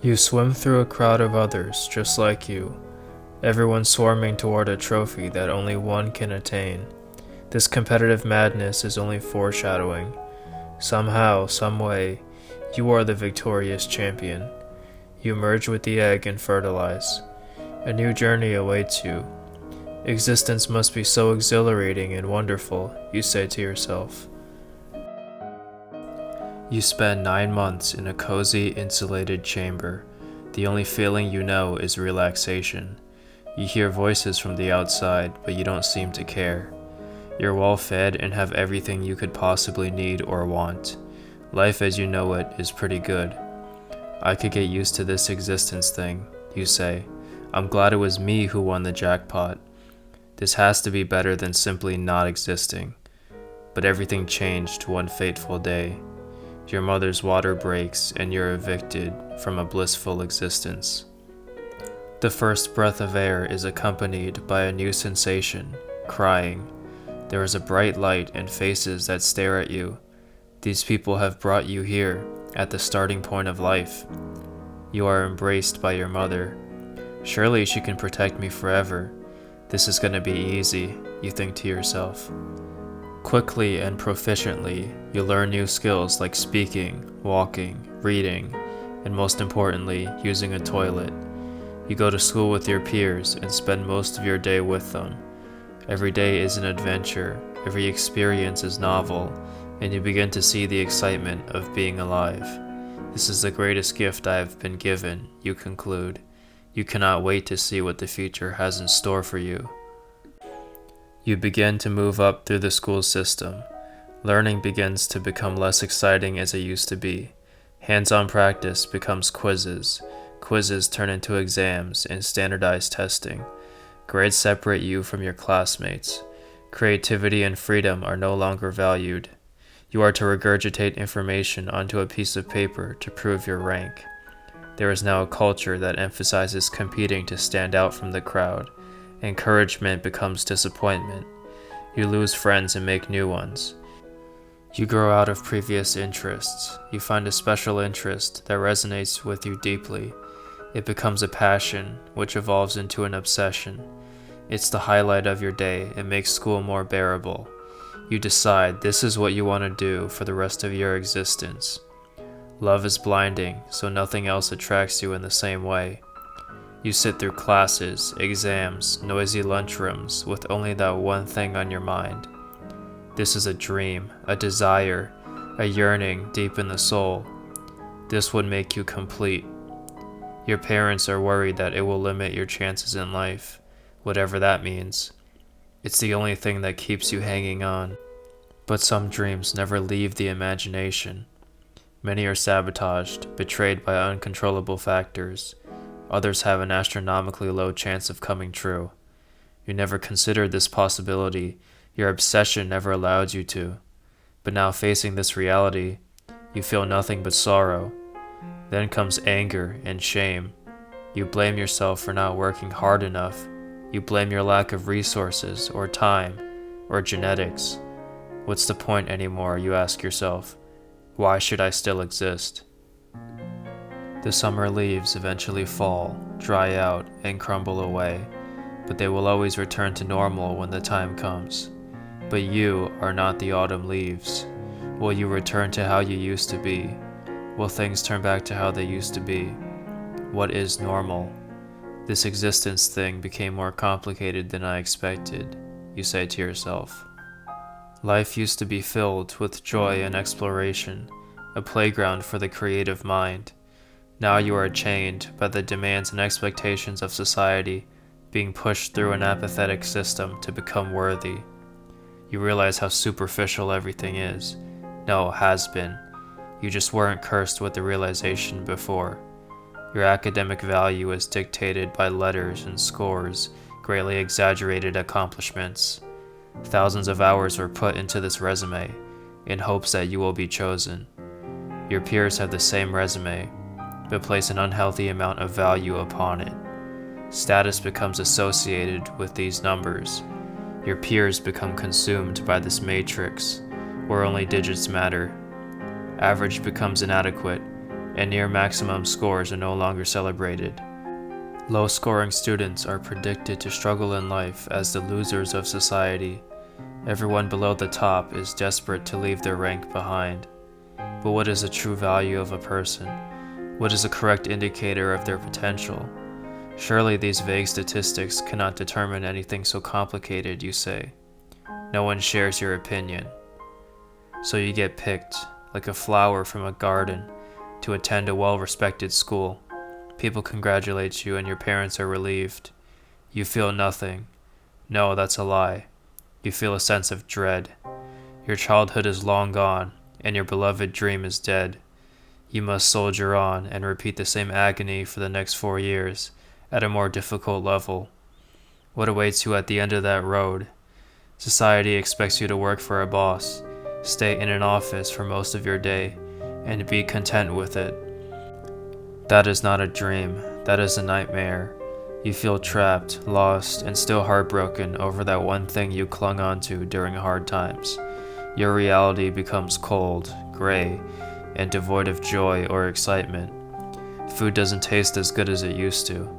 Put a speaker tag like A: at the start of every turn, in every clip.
A: You swim through a crowd of others just like you, everyone swarming toward a trophy that only one can attain. This competitive madness is only foreshadowing. Somehow, someway, you are the victorious champion. You merge with the egg and fertilize. A new journey awaits you. Existence must be so exhilarating and wonderful, you say to yourself. You spend 9 months in a cozy, insulated chamber. The only feeling you know is relaxation. You hear voices from the outside, but you don't seem to care. You're well fed and have everything you could possibly need or want. Life as you know it is pretty good. I could get used to this existence thing, you say. I'm glad it was me who won the jackpot. This has to be better than simply not existing. But everything changed one fateful day. Your mother's water breaks and you're evicted from a blissful existence. The first breath of air is accompanied by a new sensation, crying. There is a bright light and faces that stare at you. These people have brought you here, at the starting point of life. You are embraced by your mother. Surely she can protect me forever. This is going to be easy, you think to yourself. Quickly and proficiently, you learn new skills like speaking, walking, reading, and most importantly, using a toilet. You go to school with your peers and spend most of your day with them. Every day is an adventure, every experience is novel, and you begin to see the excitement of being alive. This is the greatest gift I have been given, you conclude. You cannot wait to see what the future has in store for you. You begin to move up through the school system. Learning begins to become less exciting as it used to be. Hands-on practice becomes quizzes. Quizzes turn into exams and standardized testing. Grades separate you from your classmates. Creativity and freedom are no longer valued. You are to regurgitate information onto a piece of paper to prove your rank. There is now a culture that emphasizes competing to stand out from the crowd. Encouragement becomes disappointment. You lose friends and make new ones. You grow out of previous interests. You find a special interest that resonates with you deeply. It becomes a passion, which evolves into an obsession. It's the highlight of your day. It makes school more bearable. You decide this is what you want to do for the rest of your existence. Love is blinding, so nothing else attracts you in the same way. You sit through classes, exams, noisy lunchrooms with only that one thing on your mind. This is a dream, a desire, a yearning deep in the soul. This would make you complete. Your parents are worried that it will limit your chances in life, whatever that means. It's the only thing that keeps you hanging on. But some dreams never leave the imagination. Many are sabotaged, betrayed by uncontrollable factors. Others have an astronomically low chance of coming true. You never considered this possibility. Your obsession never allowed you to. But now facing this reality, you feel nothing but sorrow. Then comes anger and shame. You blame yourself for not working hard enough. You blame your lack of resources or time or genetics. What's the point anymore, you ask yourself? Why should I still exist? The summer leaves eventually fall, dry out, and crumble away, but they will always return to normal when the time comes. But you are not the autumn leaves. Will you return to how you used to be? Will things turn back to how they used to be? What is normal? This existence thing became more complicated than I expected, you say to yourself. Life used to be filled with joy and exploration, a playground for the creative mind. Now you are chained by the demands and expectations of society, being pushed through an apathetic system to become worthy. You realize how superficial everything is. No, has been. You just weren't cursed with the realization before. Your academic value is dictated by letters and scores, greatly exaggerated accomplishments. Thousands of hours were put into this resume, in hopes that you will be chosen. Your peers have the same resume, but place an unhealthy amount of value upon it. Status becomes associated with these numbers. Your peers become consumed by this matrix, where only digits matter. Average becomes inadequate, and near maximum scores are no longer celebrated. Low-scoring students are predicted to struggle in life as the losers of society. Everyone below the top is desperate to leave their rank behind. But what is the true value of a person? What is a correct indicator of their potential? Surely these vague statistics cannot determine anything so complicated, you say. No one shares your opinion. So you get picked, like a flower from a garden, to attend a well-respected school. People congratulate you and your parents are relieved. You feel nothing. No, that's a lie. You feel a sense of dread. Your childhood is long gone, and your beloved dream is dead. You must soldier on and repeat the same agony for the next 4 years, at a more difficult level. What awaits you at the end of that road? Society expects you to work for a boss, stay in an office for most of your day, and be content with it. That is not a dream, that is a nightmare. You feel trapped, lost, and still heartbroken over that one thing you clung onto during hard times. Your reality becomes cold, gray, and devoid of joy or excitement. Food doesn't taste as good as it used to.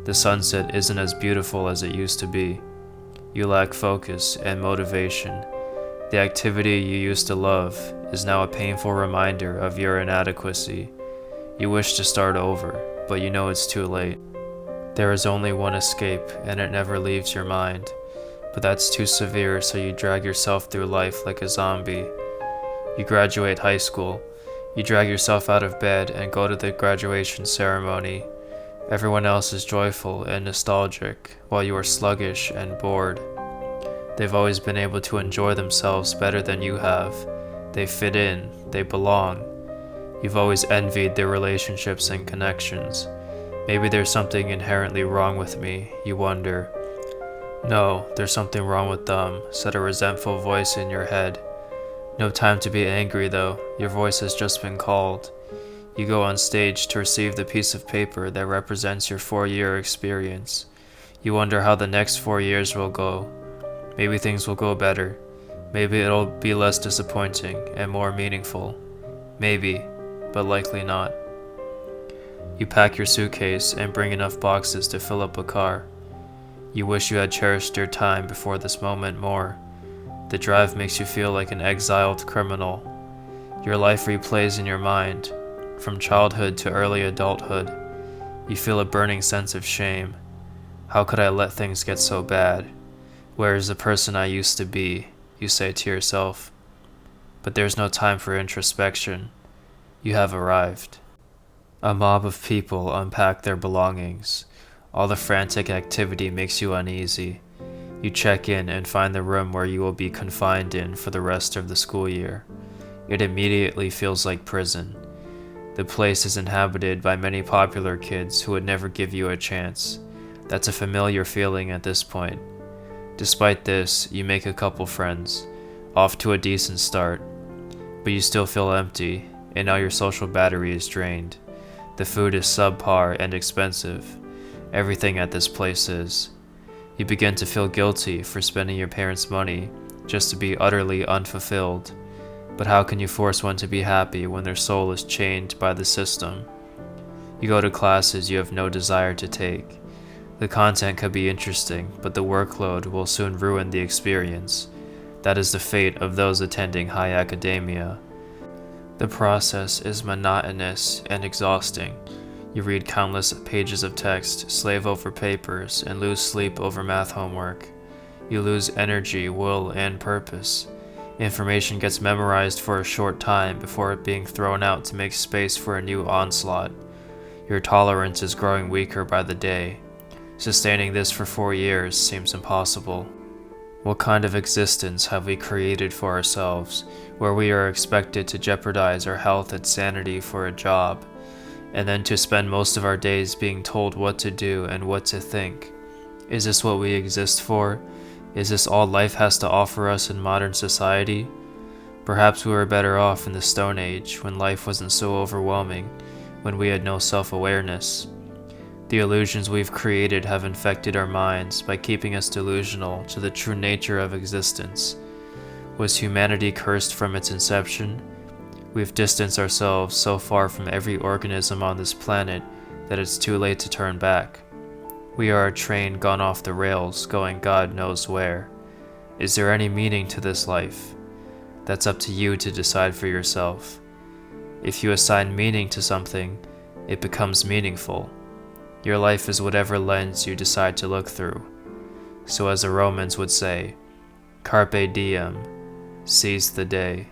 A: The sunset isn't as beautiful as it used to be. You lack focus and motivation. The activity you used to love is now a painful reminder of your inadequacy. You wish to start over, but you know it's too late. There is only one escape, and it never leaves your mind. But that's too severe, so you drag yourself through life like a zombie. You graduate high school. You drag yourself out of bed and go to the graduation ceremony. Everyone else is joyful and nostalgic, while you are sluggish and bored. They've always been able to enjoy themselves better than you have. They fit in, they belong. You've always envied their relationships and connections. Maybe there's something inherently wrong with me, you wonder. No, there's something wrong with them, said a resentful voice in your head. No time to be angry though, your voice has just been called. You go on stage to receive the piece of paper that represents your 4-year experience. You wonder how the next 4 years will go. Maybe things will go better. Maybe it'll be less disappointing and more meaningful. Maybe, but likely not. You pack your suitcase and bring enough boxes to fill up a car. You wish you had cherished your time before this moment more. The drive makes you feel like an exiled criminal. Your life replays in your mind, from childhood to early adulthood. You feel a burning sense of shame. How could I let things get so bad? Where is the person I used to be? You say to yourself. But there's no time for introspection. You have arrived. A mob of people unpack their belongings. All the frantic activity makes you uneasy. You check in and find the room where you will be confined in for the rest of the school year. It immediately feels like prison. The place is inhabited by many popular kids who would never give you a chance. That's a familiar feeling at this point. Despite this, you make a couple friends, off to a decent start. But you still feel empty, and now your social battery is drained. The food is subpar and expensive. Everything at this place is. You begin to feel guilty for spending your parents' money just to be utterly unfulfilled. But how can you force one to be happy when their soul is chained by the system? You go to classes you have no desire to take. The content could be interesting, but the workload will soon ruin the experience. That is the fate of those attending high academia. The process is monotonous and exhausting. You read countless pages of text, slave over papers, and lose sleep over math homework. You lose energy, will, and purpose. Information gets memorized for a short time before it being thrown out to make space for a new onslaught. Your tolerance is growing weaker by the day. Sustaining this for 4 years seems impossible. What kind of existence have we created for ourselves, where we are expected to jeopardize our health and sanity for a job, and then to spend most of our days being told what to do and what to think? Is this what we exist for? Is this all life has to offer us in modern society? Perhaps we were better off in the Stone Age, when life wasn't so overwhelming, when we had no self-awareness. The illusions we've created have infected our minds by keeping us delusional to the true nature of existence. Was humanity cursed from its inception? We've distanced ourselves so far from every organism on this planet that it's too late to turn back. We are a train gone off the rails, going God knows where. Is there any meaning to this life? That's up to you to decide for yourself. If you assign meaning to something, it becomes meaningful. Your life is whatever lens you decide to look through. So as the Romans would say, carpe diem, seize the day.